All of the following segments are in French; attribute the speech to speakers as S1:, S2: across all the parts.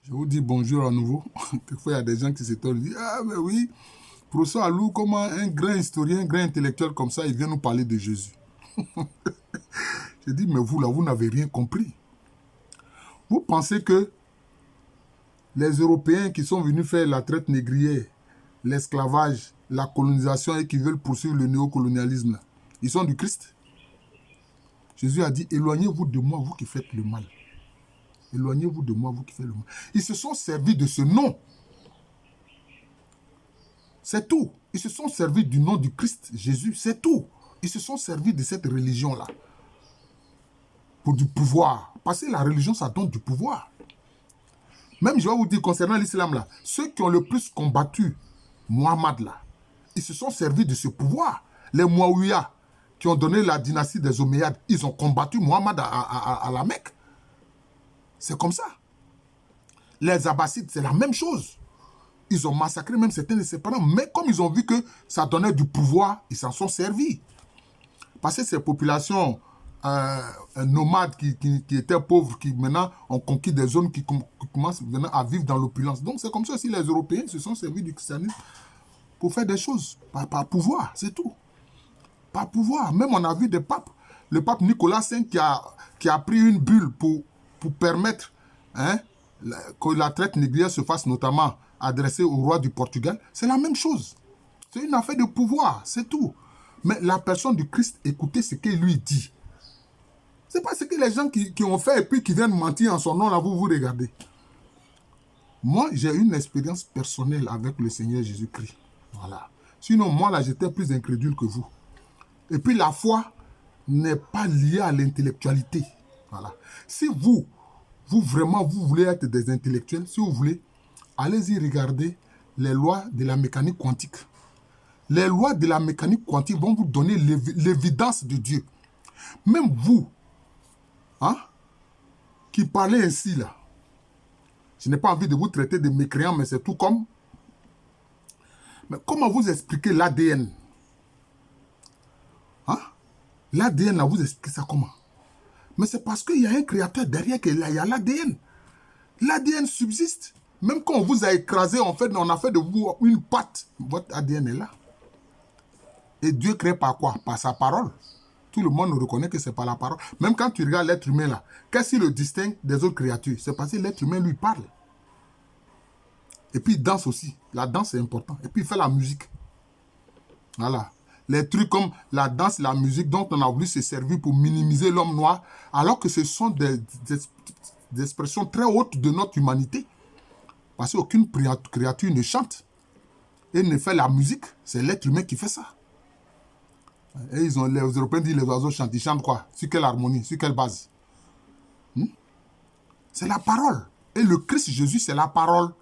S1: Je vous dis bonjour à nouveau. Quelquefois, il y a des gens qui s'étonnent. Ils disent, ah, mais oui, professeur Alou, comment un grand historien, un grand intellectuel comme ça, il vient nous parler de Jésus. Je dis, mais vous, là, vous n'avez rien compris. Vous pensez que les Européens qui sont venus faire la traite négrière, l'esclavage, la colonisation et qui veulent poursuivre le néocolonialisme, là, ils sont du Christ? Jésus a dit, éloignez-vous de moi, vous qui faites le mal. Éloignez-vous de moi, vous qui faites le mal. Ils se sont servis de ce nom. C'est tout. Ils se sont servis du nom du Christ, Jésus, c'est tout. Ils se sont servis de cette religion-là pour du pouvoir. Parce que la religion, ça donne du pouvoir. Même, je vais vous dire, concernant l'islam, là, ceux qui ont le plus combattu Mohammed, là, ils se sont servis de ce pouvoir. Les Mouawiya, qui ont donné la dynastie des Omeyyades, ils ont combattu Mohammed à la Mecque. C'est comme ça. Les Abbassides, c'est la même chose. Ils ont massacré même certains de ses parents. Mais comme ils ont vu que ça donnait du pouvoir, ils s'en sont servis. Parce que ces populations nomades qui étaient pauvres, qui maintenant ont conquis des zones qui commencent maintenant à vivre dans l'opulence. Donc c'est comme ça aussi les Européens se sont servis du christianisme pour faire des choses. Par pouvoir, c'est tout. Par pouvoir. Même on a vu des papes. Le pape Nicolas V qui a pris une bulle pour permettre que la traite négrière se fasse notamment adressée au roi du Portugal. C'est la même chose. C'est une affaire de pouvoir, c'est tout. Mais la personne du Christ, écoutez ce qu'il lui dit. C'est pas ce que les gens qui ont fait et puis qui viennent mentir en son nom, là, vous regardez. Moi, j'ai une expérience personnelle avec le Seigneur Jésus-Christ. Voilà. Sinon, moi, là, j'étais plus incrédule que vous. Et puis, la foi n'est pas liée à l'intellectualité. Voilà. Si vous vraiment, vous voulez être des intellectuels, si vous voulez, allez-y regarder les lois de la mécanique quantique. Les lois de la mécanique quantique vont vous donner l'évidence de Dieu. Même vous, qui parlez ainsi là, je n'ai pas envie de vous traiter de mécréants, mais c'est tout comme. Mais comment vous expliquez l'ADN? L'ADN, là, vous expliquez ça comment? Mais c'est parce qu'il y a un créateur derrière qu'il y a l'ADN. L'ADN subsiste. Même quand on vous a écrasé, on a fait de vous une patte. Votre ADN est là. Et Dieu crée par quoi? Par sa parole. Tout le monde reconnaît que c'est par la parole. Même quand tu regardes l'être humain là, qu'est-ce qui le distingue des autres créatures? C'est parce que l'être humain lui parle. Et puis il danse aussi. La danse est important. Et puis il fait la musique. Voilà. Les trucs comme la danse, la musique dont on a voulu se servir pour minimiser l'homme noir, alors que ce sont des expressions très hautes de notre humanité. Parce qu'aucune créature ne chante et ne fait la musique. C'est l'être humain qui fait ça. Et les Européens disent les oiseaux chantent. Ils chantent quoi? Sur quelle harmonie? Sur quelle base? C'est la parole. Et le Christ Jésus, c'est la parole.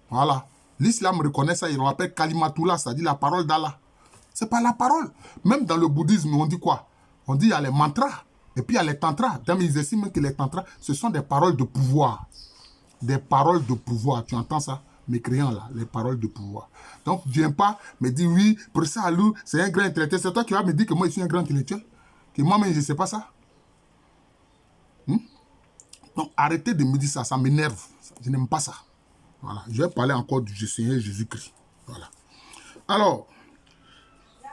S1: Voilà. L'islam reconnaît ça. Il l'appelle Kalimatullah, c'est-à-dire la parole d'Allah. C'est pas la parole. Même dans le bouddhisme, on dit quoi? On dit il y a les mantras. Et puis il y a les tantras. Ils estiment que les tantras, ce sont des paroles de pouvoir. Des paroles de pouvoir. Tu entends ça? Mes créants là, les paroles de pouvoir. Donc, viens pas me dire oui, professeur Alou, c'est un grand intellectuel. C'est toi qui vas me dire que moi, je suis un grand intellectuel. Que moi-même, je ne sais pas ça. Donc, arrêtez de me dire ça. Ça m'énerve. Je n'aime pas ça. Voilà. Je vais parler encore du Seigneur Jésus-Christ. Voilà. Alors,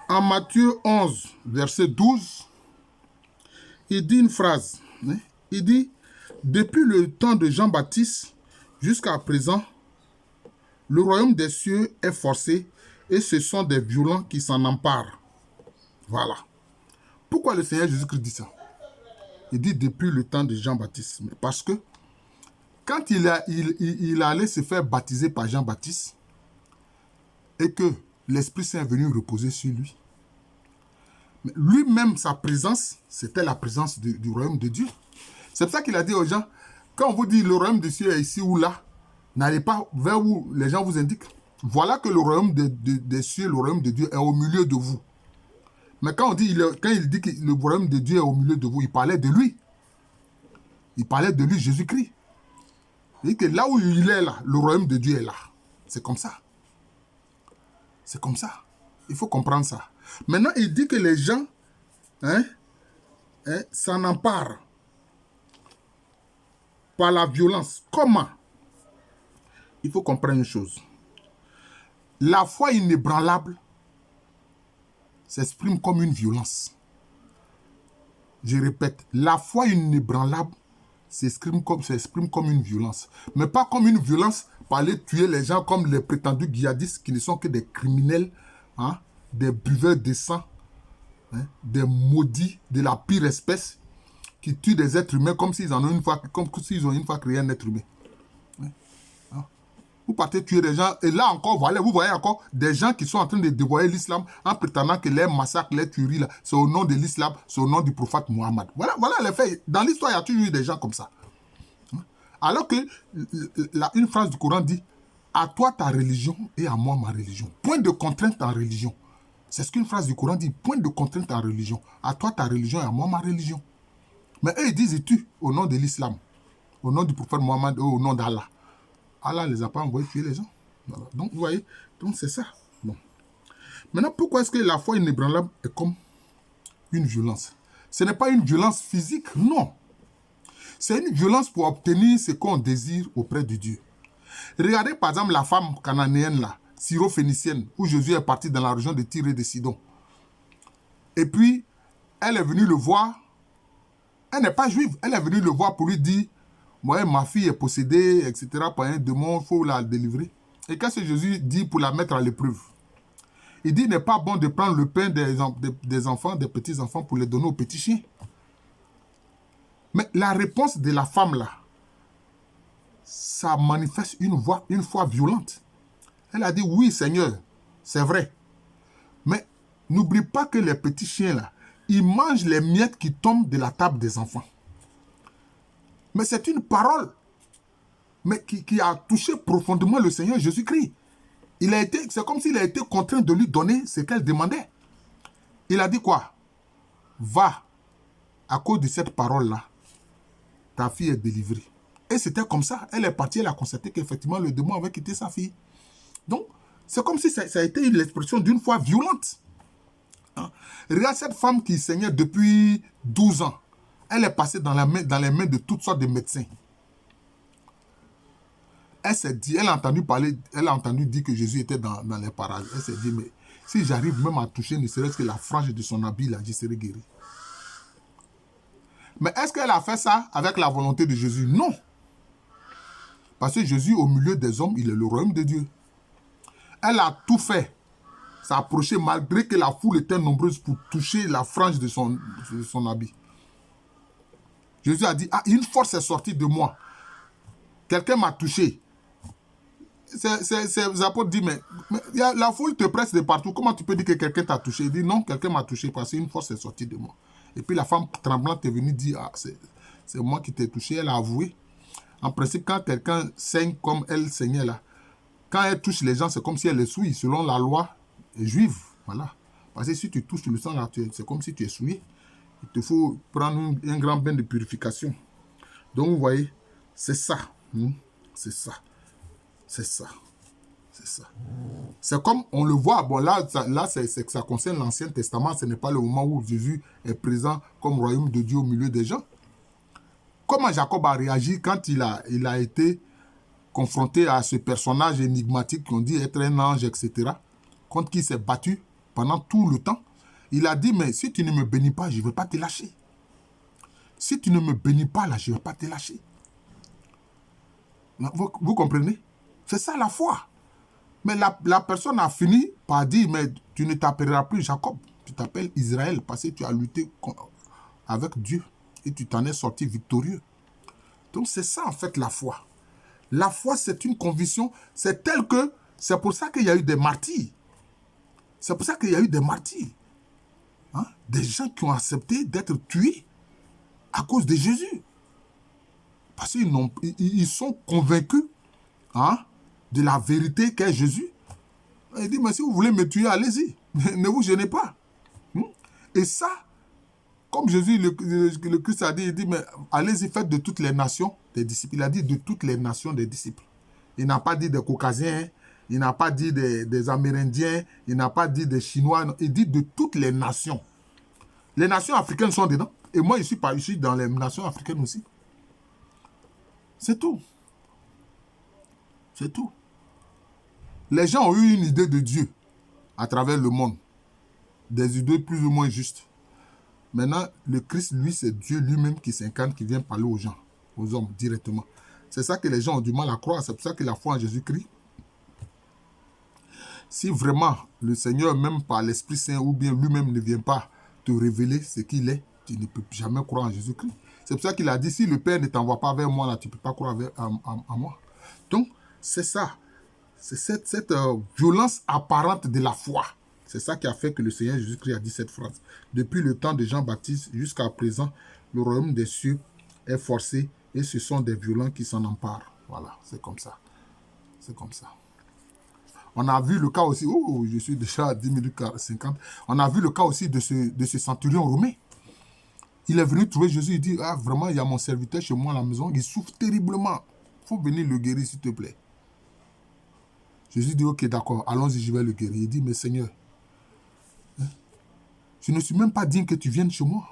S1: en Matthieu 11, verset 12, il dit une phrase. Il dit, depuis le temps de Jean-Baptiste jusqu'à présent, le royaume des cieux est forcé et ce sont des violents qui s'en emparent. Voilà. Pourquoi le Seigneur Jésus-Christ dit ça? Il dit depuis le temps de Jean-Baptiste. Parce que quand il allait se faire baptiser par Jean-Baptiste et que l'Esprit Saint est venu reposer sur lui, lui-même, sa présence, c'était la présence du royaume de Dieu. C'est pour ça qu'il a dit aux gens, quand on vous dit le royaume des cieux est ici ou là, n'allez pas vers où les gens vous indiquent. Voilà que le royaume des cieux, le royaume de Dieu est au milieu de vous. Mais quand il dit que le royaume de Dieu est au milieu de vous, il parlait de lui. Il parlait de lui, Jésus-Christ. Il dit que là où il est là, le royaume de Dieu est là. C'est comme ça. C'est comme ça. Il faut comprendre ça. Maintenant, il dit que les gens s'en emparent par la violence. Comment? il faut comprendre une chose. La foi inébranlable s'exprime comme une violence. Je répète, la foi inébranlable s'exprime comme une violence. Mais pas comme une violence pour aller tuer les gens comme les prétendus djihadistes qui ne sont que des criminels, hein, des buveurs de sang, hein, des maudits de la pire espèce qui tuent des êtres humains comme s'ils ont une fois créé un être humain. Vous partez tuer des gens, et là encore, voilà, vous voyez encore des gens qui sont en train de dévoyer l'islam en prétendant que les massacres, les tueries, là, c'est au nom de l'islam, c'est au nom du prophète Mohammed. Voilà les faits. Dans l'histoire, il y a toujours eu des gens comme ça. Alors que une phrase du Coran dit « À toi ta religion et à moi ma religion ». Point de contrainte en religion. C'est ce qu'une phrase du Coran dit. Point de contrainte en religion. À toi ta religion et à moi ma religion. Mais eux, ils disent « Ils tuent au nom de l'islam, au nom du prophète Mohammed, au nom d'Allah ». Allah ne les a pas envoyés tuer les gens. Voilà. Donc, vous voyez, donc c'est ça. Bon. Maintenant, pourquoi est-ce que la foi inébranlable est comme une violence? Ce n'est pas une violence physique, non. C'est une violence pour obtenir ce qu'on désire auprès de Dieu. Regardez par exemple la femme cananéenne, là, syro-phénicienne, où Jésus est parti dans la région de Tyr et de Sidon. Et puis, elle est venue le voir. Elle n'est pas juive. Elle est venue le voir pour lui dire moi, ma fille est possédée, etc. par un démon, il faut la délivrer. Et qu'est-ce que Jésus dit pour la mettre à l'épreuve? Il dit, il n'est pas bon de prendre le pain des enfants, des petits-enfants, pour les donner aux petits chiens. Mais la réponse de la femme, là, ça manifeste une foi violente. Elle a dit, oui, Seigneur, c'est vrai. Mais n'oublie pas que les petits chiens, là, ils mangent les miettes qui tombent de la table des enfants. Mais c'est une parole qui a touché profondément le Seigneur Jésus-Christ. C'est comme s'il a été contraint de lui donner ce qu'elle demandait. Il a dit quoi? Va, à cause de cette parole-là, ta fille est délivrée. Et c'était comme ça. Elle est partie, elle a constaté qu'effectivement le démon avait quitté sa fille. Donc, c'est comme si ça a été l'expression d'une foi violente. Hein? Regarde cette femme qui saignait depuis 12 ans. Elle est passée dans les mains de toutes sortes de médecins. Elle s'est dit, elle a entendu dire que Jésus était dans les parages. Elle s'est dit, mais si j'arrive même à toucher ne serait-ce que la frange de son habit, là, je serai guéri. Mais est-ce qu'elle a fait ça avec la volonté de Jésus? Non. Parce que Jésus, au milieu des hommes, il est le royaume de Dieu. Elle a tout fait. S'approcher malgré que la foule était nombreuse pour toucher la frange de son habit. Jésus a dit, ah, une force est sortie de moi. Quelqu'un m'a touché. Ces apôtres disent, mais la foule te presse de partout. Comment tu peux dire que quelqu'un t'a touché? Il dit, non, quelqu'un m'a touché parce qu'une force est sortie de moi. Et puis la femme tremblante est venue dire, ah, c'est moi qui t'ai touché. Elle a avoué. En principe, quand quelqu'un saigne comme elle saignait là, quand elle touche les gens, c'est comme si elle les souille, selon la loi juive. Voilà. Parce que si tu touches le sang là, c'est comme si tu es souillé. Il te faut prendre un grand bain de purification. Donc, vous voyez, c'est ça. C'est ça. C'est ça. C'est ça. C'est comme on le voit. Bon, là c'est que ça concerne l'Ancien Testament. Ce n'est pas le moment où Jésus est présent comme royaume de Dieu au milieu des gens. Comment Jacob a réagi quand il a été confronté à ce personnage énigmatique qu'on dit être un ange, etc., contre qui il s'est battu pendant tout le temps? Il a dit, mais si tu ne me bénis pas, je ne vais pas te lâcher. Si tu ne me bénis pas, là, je ne vais pas te lâcher. Vous comprenez? C'est ça la foi. Mais la personne a fini par dire, mais tu ne t'appelleras plus Jacob, tu t'appelles Israël, parce que tu as lutté avec Dieu et tu t'en es sorti victorieux. Donc c'est ça en fait la foi. La foi, c'est une conviction, c'est tel que, c'est pour ça qu'il y a eu des martyrs. C'est pour ça qu'il y a eu des martyrs. Hein? Des gens qui ont accepté d'être tués à cause de Jésus. Parce qu'ils sont convaincus, hein, de la vérité qu'est Jésus. Il dit, mais si vous voulez me tuer, allez-y. Ne vous gênez pas. Et ça, comme Jésus, le Christ a dit, il dit, mais allez-y, faites de toutes les nations des disciples. Il a dit de toutes les nations des disciples. Il n'a pas dit des Caucasiens, il n'a pas dit des Amérindiens, il n'a pas dit des Chinois, il dit de toutes les nations. Les nations africaines sont dedans. Et moi, je suis dans les nations africaines aussi. C'est tout. C'est tout. Les gens ont eu une idée de Dieu à travers le monde. Des idées plus ou moins justes. Maintenant, le Christ, lui, c'est Dieu lui-même qui s'incarne, qui vient parler aux gens, aux hommes, directement. C'est ça que les gens ont du mal à croire. C'est pour ça que la foi en Jésus-Christ, si vraiment le Seigneur, même par l'Esprit Saint, ou bien lui-même ne vient pas te révéler ce qu'il est, tu ne peux jamais croire en Jésus-Christ. C'est pour ça qu'il a dit, si le Père ne t'envoie pas vers moi, là, tu ne peux pas croire en moi. Donc, c'est ça. C'est cette violence apparente de la foi. C'est ça qui a fait que le Seigneur Jésus-Christ a dit cette phrase. Depuis le temps de Jean-Baptiste jusqu'à présent, le royaume des cieux est forcé et ce sont des violents qui s'en emparent. Voilà, c'est comme ça. C'est comme ça. On a vu le cas aussi, oh, je suis déjà à 10 minutes 50. On a vu le cas aussi de ce centurion romain. Il est venu trouver Jésus, il dit, ah vraiment, il y a mon serviteur chez moi à la maison, il souffre terriblement. Il faut venir le guérir, s'il te plaît. Jésus dit, ok, d'accord, allons-y, je vais le guérir. Il dit, mais Seigneur, je ne suis même pas digne que tu viennes chez moi.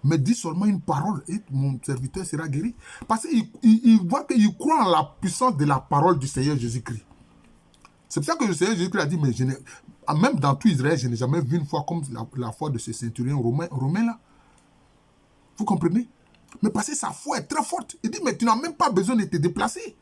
S1: Mais dis seulement une parole et mon serviteur sera guéri. Parce qu'il voit qu'il croit en la puissance de la parole du Seigneur Jésus-Christ. C'est pour ça que le Seigneur Jésus-Christ a dit, mais même dans tout Israël, je n'ai jamais vu une foi comme la foi de ce centurion romain là. Vous comprenez? Mais parce que sa foi est très forte. Il dit, mais tu n'as même pas besoin de te déplacer.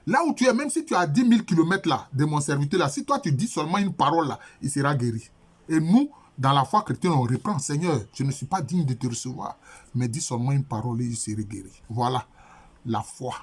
S1: Là où tu es, même si tu as 10 000 km là, de mon serviteur là, si toi tu dis seulement une parole là, il sera guéri. Et nous, dans la foi chrétienne, on reprend, Seigneur, je ne suis pas digne de te recevoir, mais dis seulement une parole et il sera guéri. Voilà la foi